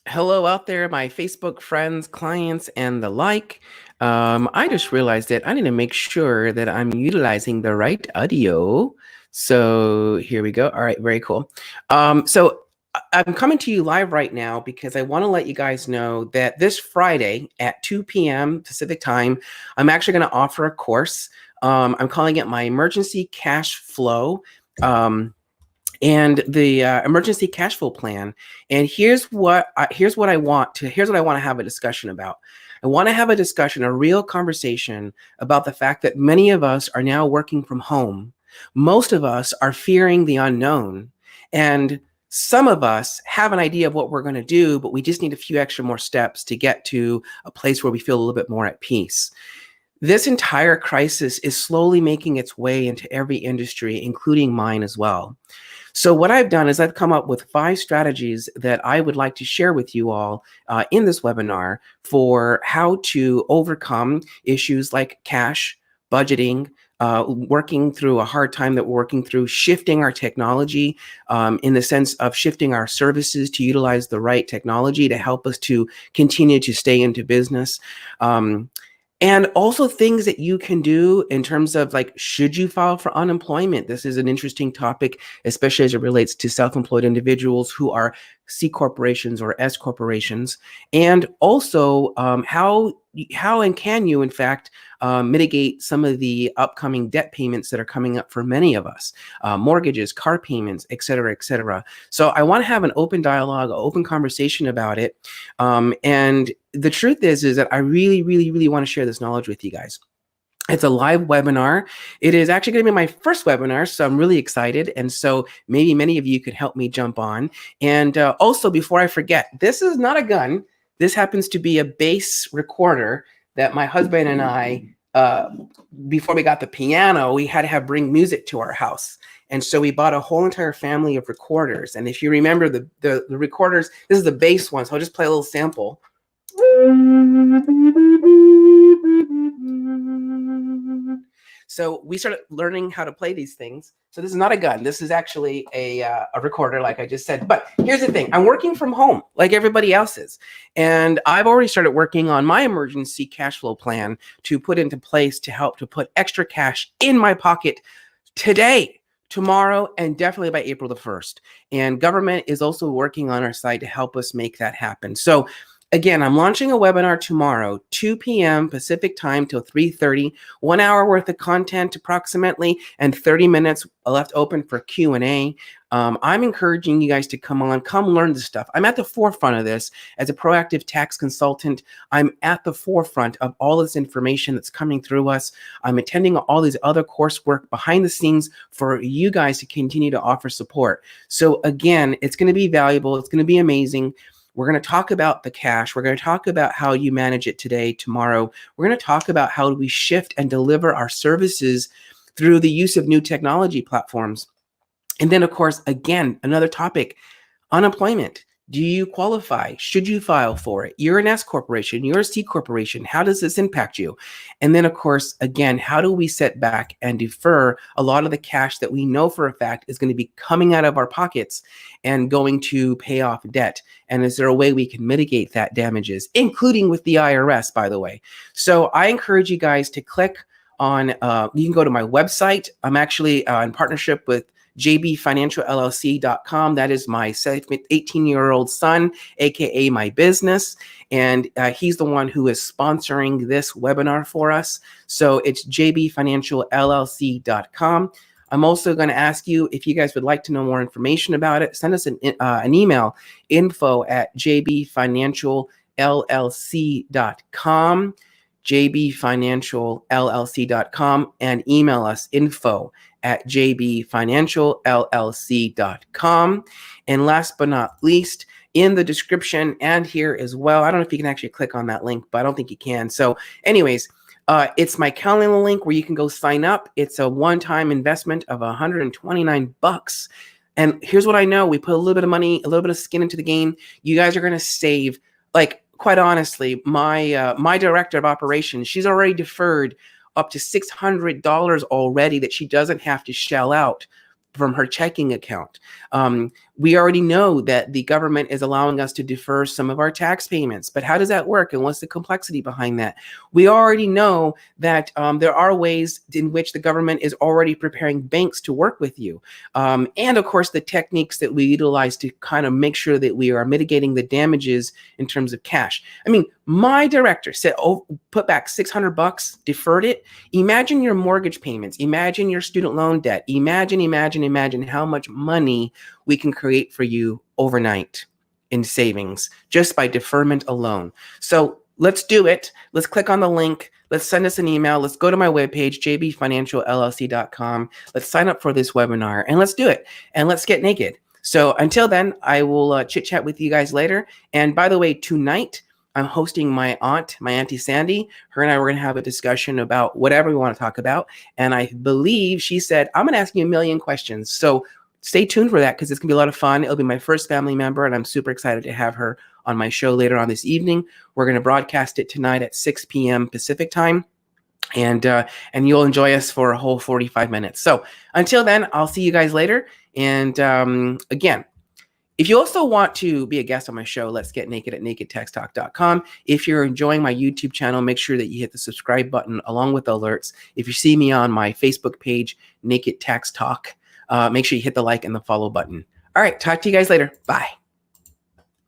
Hello out there, my Facebook friends, clients, and the like. I just realized that I need to make sure that I'm utilizing the right audio. So here we go. All right, very cool. I'm coming to you live right now because I want to let you guys know that this Friday at 2 p.m. Pacific time, I'm actually going to offer a course. I'm calling it my emergency cash flow. And the emergency cash flow plan. And here's what I want to have a discussion about. I want to have a discussion, a real conversation about the fact that many of us are now working from home. Most of us are fearing the unknown, and some of us have an idea of what we're going to do, but we just need a few extra more steps to get to a place where we feel a little bit more at peace. This entire crisis is slowly making its way into every industry, including mine as well. So what I've done is I've come up with 5 strategies that I would like to share with you all in this webinar for how to overcome issues like cash, budgeting, working through a hard time that we're working through, shifting our technology in the sense of shifting our services to utilize the right technology to help us to continue to stay into business. And also things that you can do in terms of like, should you file for unemployment? This is an interesting topic, especially as it relates to self-employed individuals who are C corporations or S corporations. And also how and can you, in fact, mitigate some of the upcoming debt payments that are coming up for many of us, mortgages, car payments, et cetera, et cetera. So I want to have an open dialogue, an open conversation about it. And the truth is that I really, really, really want to share this knowledge with you guys. It's a live webinar. It is actually going to be my first webinar, so I'm really excited. And so maybe many of you could help me jump on. And also, before I forget, this is not a gun. This happens to be a bass recorder that my husband and I, before we got the piano, we had to bring music to our house. And so we bought a whole entire family of recorders. And if you remember the recorders, this is the bass one. So I'll just play a little sample. So we started learning how to play these things. So this is not a gun. This is actually a recorder, like I just said. But here's the thing. I'm working from home like everybody else is. And I've already started working on my emergency cash flow plan to put into place to help to put extra cash in my pocket today, tomorrow, and definitely by April the 1st. And government is also working on our side to help us make that happen. So again, I'm launching a webinar tomorrow, 2 p.m. Pacific time till 3:30, 1 hour worth of content approximately, and 30 minutes left open for Q&A. I'm encouraging you guys to come learn this stuff. I'm at the forefront of this as a proactive tax consultant. I'm at the forefront of all this information that's coming through us. I'm attending all these other coursework behind the scenes for you guys to continue to offer support. So again, it's going to be valuable. It's going to be amazing. We're going to talk about the cash. We're going to talk about how you manage it today, tomorrow. We're going to talk about how we shift and deliver our services through the use of new technology platforms. And then, of course, again, another topic, unemployment. Do you qualify? Should you file for it? You're an S corporation. You're a C corporation. How does this impact you? And then, of course, again, how do we set back and defer a lot of the cash that we know for a fact is going to be coming out of our pockets and going to pay off debt? And is there a way we can mitigate that damages, including with the IRS, by the way? So I encourage you guys to click on, you can go to my website. I'm actually in partnership with jbfinancialllc.com. That is my 18-year-old son, aka my business, and he's the one who is sponsoring this webinar for us. So it's jbfinancialllc.com. I'm also going to ask you, if you guys would like to know more information about it, send us an email, info@jbfinancialllc.com, jbfinancialllc.com, and email us info@jbfinancialllc.com. And last but not least, in the description and here as well, I don't know if you can actually click on that link, but I don't think you can. So anyways, it's my calendar link where you can go sign up. It's a one-time investment of $129. And here's what I know. We put a little bit of money, a little bit of skin into the game. You guys are going to save, like, quite honestly, my director of operations, she's already deferred up to $600 already that she doesn't have to shell out from her checking account. We already know that the government is allowing us to defer some of our tax payments, but how does that work and what's the complexity behind that? We already know that there are ways in which the government is already preparing banks to work with you. And of course, the techniques that we utilize to kind of make sure that we are mitigating the damages in terms of cash. I mean, my director said, oh, put back $600, deferred it. Imagine your mortgage payments. Imagine your student loan debt. Imagine how much money we can create for you overnight in savings just by deferment alone. So let's do it. Let's click on the link. Let's send us an email. Let's go to my webpage, jbfinancialllc.com. Let's sign up for this webinar and let's do it. And let's get naked. So until then, I will chit chat with you guys later. And by the way, tonight, I'm hosting my aunt, my Auntie Sandy. Her and I were going to have a discussion about whatever we want to talk about. And I believe she said, I'm going to ask you a million questions. So stay tuned for that because it's going to be a lot of fun. It'll be my first family member, and I'm super excited to have her on my show later on this evening. We're going to broadcast it tonight at 6 p.m. Pacific time. And you'll enjoy us for a whole 45 minutes. So until then, I'll see you guys later. And again, if you also want to be a guest on my show, Let's Get Naked at nakedtaxtalk.com. If you're enjoying my YouTube channel, make sure that you hit the subscribe button along with the alerts. If you see me on my Facebook page, Naked Tax Talk, make sure you hit the like and the follow button. All right, talk to you guys later. Bye.